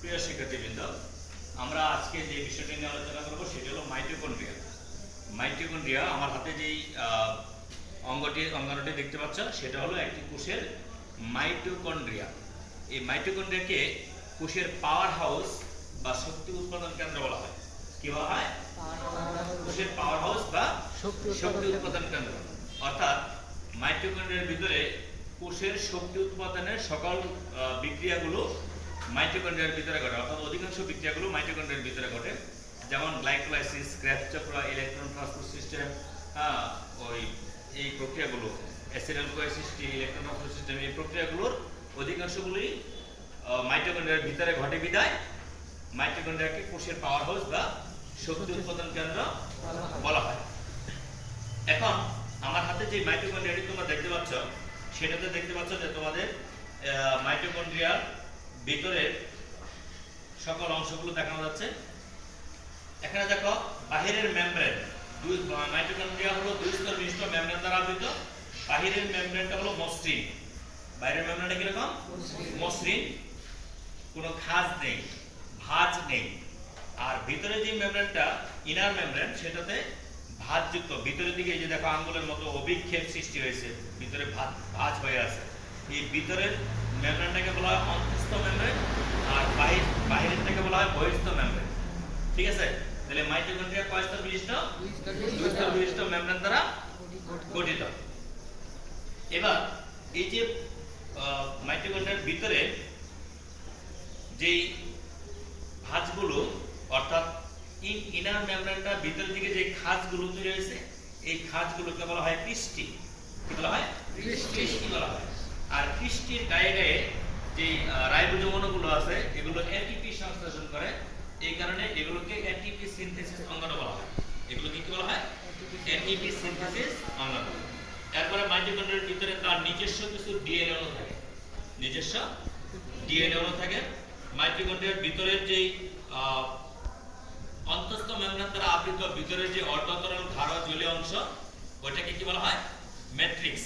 প্রিয় শিক্ষার্থীবৃন্দ, আমরা আজকে যে বিষয়টি নিয়ে আলোচনা করব সেটি হলো মাইটোকন্ড্রিয়া। মাইটোকন্ড্রিয়া, আমার হাতে যেই অঙ্গাণুটি দেখতে পাচ্ছ সেটা হলো একটি কোষের মাইটোকন্ড্রিয়া। এই মাইটোকন্ড্রিয়াকে কোষের পাওয়ার হাউস বা শক্তি উৎপাদন কেন্দ্র বলা হয়। কি বলা হয়? কোষের পাওয়ার হাউস বা শক্তি উৎপাদন কেন্দ্র। অর্থাৎ মাইটোকন্ড্রিয়ার ভিতরে কোষের শক্তি উৎপাদনের সকল বিক্রিয়াগুলো মাইটোকন্ড্রিয়ার ভিতরে ঘটে, অর্থাৎ অধিকাংশ বিক্রিয়াগুলো মাইটোকন্ড্রিয়ার ভিতরে ঘটে। যেমন গ্লাইকোলাইসিস, ক্রেবস চক্র, ইলেকট্রন ট্রান্সপোর্ট সিস্টেম, এই প্রক্রিয়াগুলো, অ্যাসিডাল-কোয়ের সৃষ্টি, ইলেকট্রন ট্রান্সপোর্ট সিস্টেম, এই প্রক্রিয়াগুলোর অধিকাংশগুলোই মাইটোকন্ড্রিয়ার ভিতরে ঘটে বিধায় মাইটোকন্ড্রিয়াকে কোষের পাওয়ার হাউস বা শক্তি উৎপাদন কেন্দ্র বলা হয়। এখন আমার হাতে যে মাইটোকন্ড্রিয়াটি তোমরা দেখতে পাচ্ছ সেটাতে দেখতে পাচ্ছ যে তোমাদের মাইটোকন্ড্রিয়ার ভিতরের সকল অংশগুলো দেখানো যাচ্ছে। এখানে দেখো বাহিরের মেমব্রেন, মাইটোকন্ড্রিয়া হলো দুই স্তর বিশিষ্ট মেমব্রেন দ্বারা আবৃত। বাহিরের মেমব্রেনটা হলো মসৃণ। বাইরের মেমব্রেনটা কিরকম? মসৃণ, কোনো খাঁজ নেই, ভাঁজ নেই। আর ভিতরে যে মেমব্রেনটা ইনার মেমব্রেন, সেটাতে ভাঁজযুক্ত। ভিতরের দিকে এই যে দেখো আঙ্গুলের মতো অভিক্ষেপ সৃষ্টি হয়েছে, ভিতরে ভাঁজ হয়ে আছে। এই ভিতরের মেমব্রেনটাকে বলা হয় অন্তঃস্থ মেমব্রেন, আর বাহিরের থেকে বলা হয় বহিঃস্থ মেমব্রেন। ঠিক আছে? তাহলে মাইটোকন্ড্রিয়া কয় স্তর বিশিষ্ট? দুই স্তর বিশিষ্ট মেমব্রেন দ্বারা গঠিত। এবার এই যে মাইটোকন্ড্রিয়ার ভিতরে যেই ভাঁজগুলো, অর্থাৎ ইনার মেমব্রেনটা ভিতরের দিকে যে খাঁজগুলো তৈরি হয়েছে, এই খাঁজগুলোকে বলা হয় ক্রিস্টি। কি বলা হয়? ক্রিস্টি বলা হয়। আর ক্রিস্টির গায়ে গায়ে যে রাইবোজোম অণুগুলো আছে, এগুলো এটিপি সংশ্লেষণ করে। এই কারণে এগুলোকে এটিপি সিনথেসিস অঙ্গাণু বলা হয়। এগুলোকে কি বলা হয়? এটিপি সিনথেসিস অঙ্গাণু। এরপরে মাইটোকন্ড্রিয়ার ভিতরে তার নিজস্ব কিছু ডিএনএ অণু থাকে। নিজস্ব ডিএনএ অণু থাকে। মাইটোকন্ড্রিয়ার ভিতরের যে অন্তঃস্থ মেমব্রেন দ্বারা আবৃত ভিতরের যে অর্ধতরল গাঢ় জলীয় অংশ, ওইটাকে কি বলা হয়? ম্যাট্রিক্স।